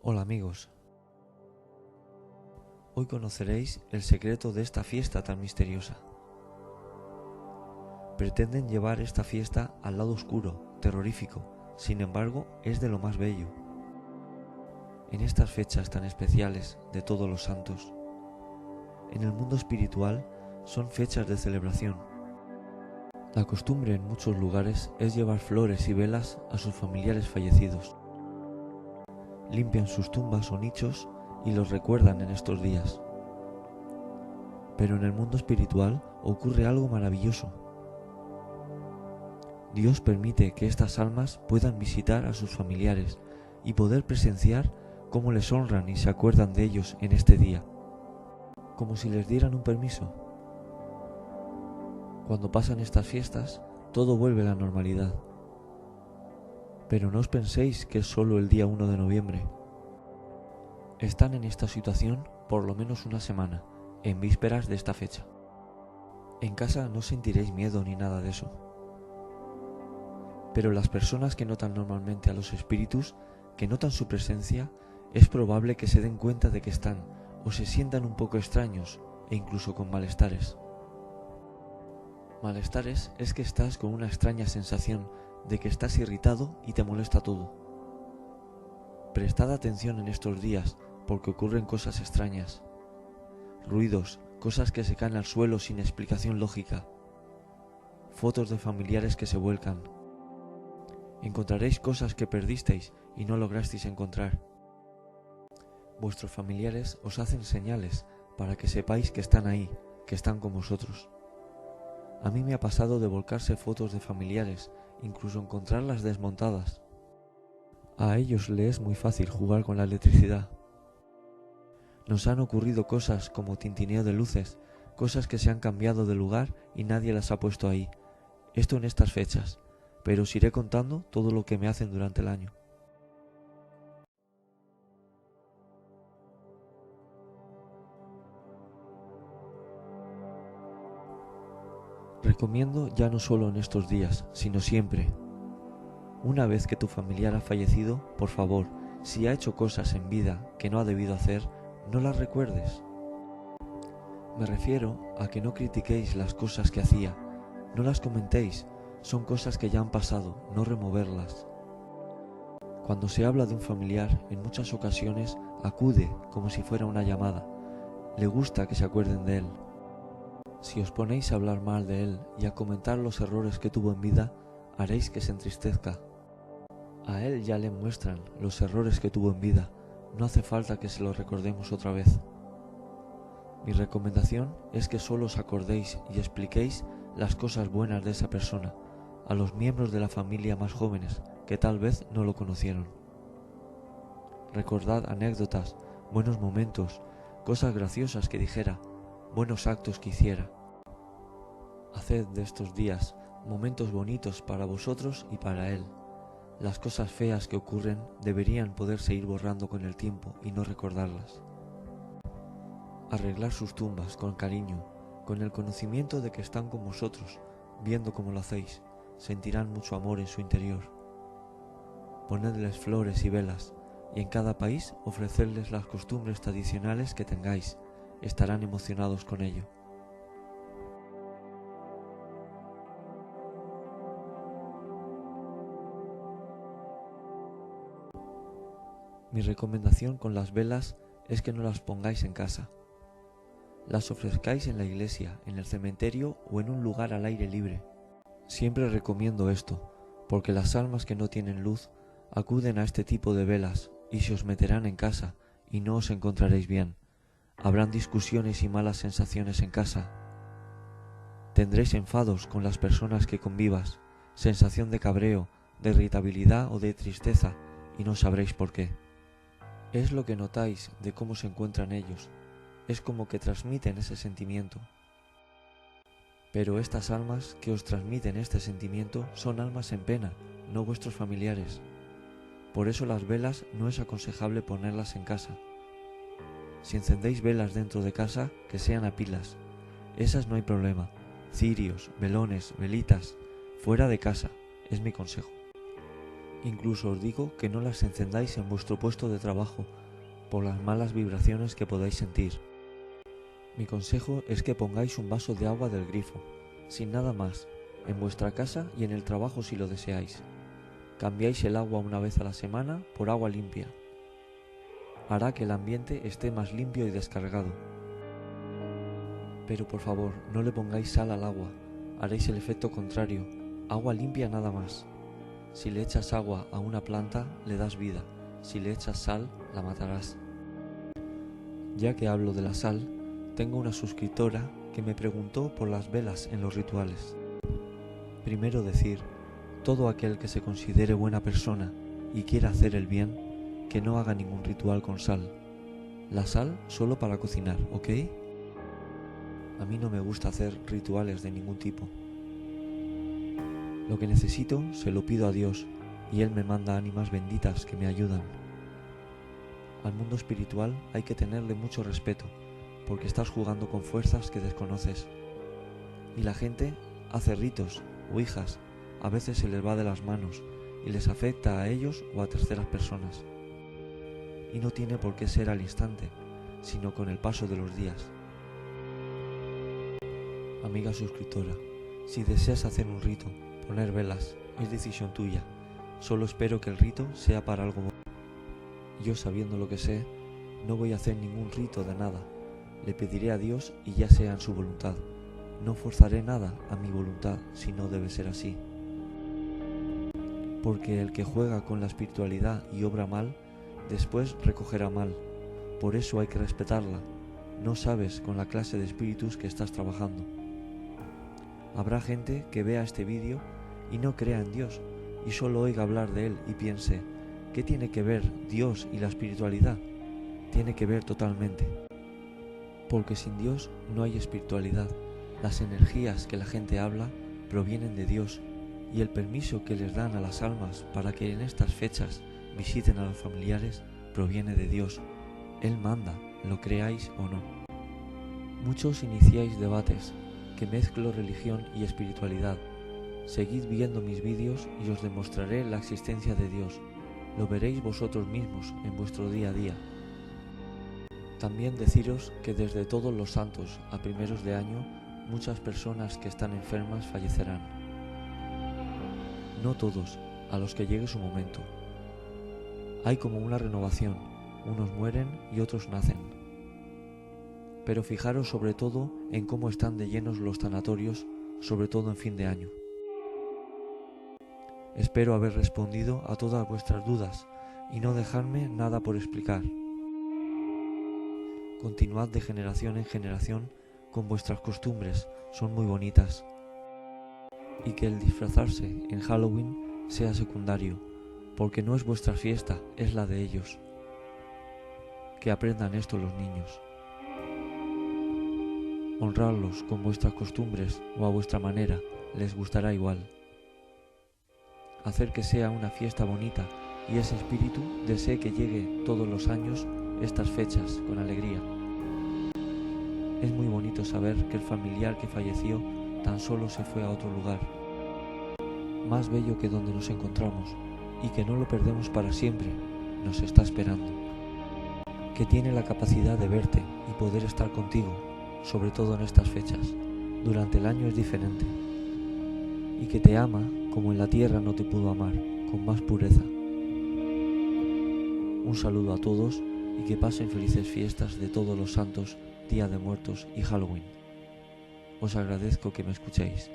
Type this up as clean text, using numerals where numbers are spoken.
Hola amigos, hoy conoceréis el secreto de esta fiesta tan misteriosa. Pretenden llevar esta fiesta al lado oscuro, terrorífico, sin embargo es de lo más bello. En estas fechas tan especiales de todos los santos, en el mundo espiritual son fechas de celebración. La costumbre en muchos lugares es llevar flores y velas a sus familiares fallecidos. Limpian sus tumbas o nichos y los recuerdan en estos días. Pero en el mundo espiritual ocurre algo maravilloso. Dios permite que estas almas puedan visitar a sus familiares y poder presenciar cómo les honran y se acuerdan de ellos en este día, como si les dieran un permiso. Cuando pasan estas fiestas, todo vuelve a la normalidad. Pero no os penséis que es solo el día 1 de noviembre. Están en esta situación por lo menos una semana, en vísperas de esta fecha. En casa no sentiréis miedo ni nada de eso. Pero las personas que notan normalmente a los espíritus, que notan su presencia, es probable que se den cuenta de que están o se sientan un poco extraños e incluso con malestares. Malestares es que estás con una extraña sensación de que estás irritado y te molesta todo. Prestad atención en estos días porque ocurren cosas extrañas. Ruidos, cosas que se caen al suelo sin explicación lógica. Fotos de familiares que se vuelcan. Encontraréis cosas que perdisteis y no lograsteis encontrar. Vuestros familiares os hacen señales para que sepáis que están ahí, que están con vosotros. A mí me ha pasado de volcarse fotos de familiares, incluso encontrarlas desmontadas. A ellos les es muy fácil jugar con la electricidad. Nos han ocurrido cosas como tintineo de luces, cosas que se han cambiado de lugar y nadie las ha puesto ahí. Esto en estas fechas, pero os iré contando todo lo que me hacen durante el año. Recomiendo ya no solo en estos días, sino siempre. Una vez que tu familiar ha fallecido, por favor, si ha hecho cosas en vida que no ha debido hacer, no las recuerdes. Me refiero a que no critiquéis las cosas que hacía, no las comentéis, son cosas que ya han pasado, no removerlas. Cuando se habla de un familiar, en muchas ocasiones acude como si fuera una llamada, le gusta que se acuerden de él. Si os ponéis a hablar mal de él y a comentar los errores que tuvo en vida, haréis que se entristezca. A él ya le muestran los errores que tuvo en vida, no hace falta que se los recordemos otra vez. Mi recomendación es que solo os acordéis y expliquéis las cosas buenas de esa persona a los miembros de la familia más jóvenes que tal vez no lo conocieron. Recordad anécdotas, buenos momentos, cosas graciosas que dijera, buenos actos que hiciera. Haced de estos días momentos bonitos para vosotros y para él. Las cosas feas que ocurren deberían poderse ir borrando con el tiempo y no recordarlas. Arreglar sus tumbas con cariño, con el conocimiento de que están con vosotros, viendo cómo lo hacéis, sentirán mucho amor en su interior. Ponedles flores y velas, y en cada país ofrecerles las costumbres tradicionales que tengáis, estarán emocionados con ello. Mi recomendación con las velas es que no las pongáis en casa. Las ofrezcáis en la iglesia, en el cementerio o en un lugar al aire libre. Siempre recomiendo esto, porque las almas que no tienen luz acuden a este tipo de velas y se os meterán en casa y no os encontraréis bien. Habrán discusiones y malas sensaciones en casa. Tendréis enfados con las personas que convivas, sensación de cabreo, de irritabilidad o de tristeza y no sabréis por qué. Es lo que notáis de cómo se encuentran ellos, es como que transmiten ese sentimiento. Pero estas almas que os transmiten este sentimiento son almas en pena, no vuestros familiares. Por eso las velas no es aconsejable ponerlas en casa. Si encendéis velas dentro de casa, que sean a pilas. Esas no hay problema. Cirios, velones, velitas, fuera de casa, es mi consejo. Incluso os digo que no las encendáis en vuestro puesto de trabajo por las malas vibraciones que podáis sentir. Mi consejo es que pongáis un vaso de agua del grifo, sin nada más, en vuestra casa y en el trabajo si lo deseáis. Cambiáis el agua una vez a la semana por agua limpia. Hará que el ambiente esté más limpio y descargado. Pero por favor, no le pongáis sal al agua, haréis el efecto contrario, agua limpia nada más. Si le echas agua a una planta, le das vida, si le echas sal, la matarás. Ya que hablo de la sal, tengo una suscriptora que me preguntó por las velas en los rituales. Primero decir, todo aquel que se considere buena persona y quiera hacer el bien, que no haga ningún ritual con sal. La sal solo para cocinar, ¿ok? A mí no me gusta hacer rituales de ningún tipo. Lo que necesito se lo pido a Dios y Él me manda ánimas benditas que me ayudan. Al mundo espiritual hay que tenerle mucho respeto porque estás jugando con fuerzas que desconoces. Y la gente hace ritos o hijas, a veces se les va de las manos y les afecta a ellos o a terceras personas. Y no tiene por qué ser al instante, sino con el paso de los días. Amiga suscriptora, si deseas hacer un rito, poner velas, es decisión tuya. Solo espero que el rito sea para algo bueno. Yo, sabiendo lo que sé, no voy a hacer ningún rito de nada. Le pediré a Dios y ya sea en su voluntad. No forzaré nada a mi voluntad si no debe ser así. Porque el que juega con la espiritualidad y obra mal, después recogerá mal. Por eso hay que respetarla. No sabes con la clase de espíritus que estás trabajando. Habrá gente que vea este vídeo y no crea en Dios y solo oiga hablar de Él y piense, ¿qué tiene que ver Dios y la espiritualidad? Tiene que ver totalmente. Porque sin Dios no hay espiritualidad. Las energías que la gente habla provienen de Dios y el permiso que les dan a las almas para que en estas fechas visiten a los familiares proviene de Dios. Él manda, lo creáis o no. Muchos iniciáis debates, que mezclo religión y espiritualidad. Seguid viendo mis vídeos y os demostraré la existencia de Dios. Lo veréis vosotros mismos en vuestro día a día. También deciros que desde todos los santos a primeros de año, muchas personas que están enfermas fallecerán. No todos, a los que llegue su momento. Hay como una renovación, unos mueren y otros nacen. Pero fijaros sobre todo en cómo están de llenos los tanatorios, sobre todo en fin de año. Espero haber respondido a todas vuestras dudas y no dejarme nada por explicar. Continuad de generación en generación con vuestras costumbres, son muy bonitas. Y que el disfrazarse en Halloween sea secundario, porque no es vuestra fiesta, es la de ellos. Que aprendan esto los niños. Honrarlos con vuestras costumbres o a vuestra manera, les gustará igual. Hacer que sea una fiesta bonita y ese espíritu desee que llegue todos los años estas fechas con alegría. Es muy bonito saber que el familiar que falleció tan solo se fue a otro lugar, más bello que donde nos encontramos, y que no lo perdemos para siempre, nos está esperando. Que tiene la capacidad de verte y poder estar contigo, sobre todo en estas fechas. Durante el año es diferente. Y que te ama como en la tierra no te pudo amar, con más pureza. Un saludo a todos y que pasen felices fiestas de todos los santos, Día de Muertos y Halloween. Os agradezco que me escuchéis.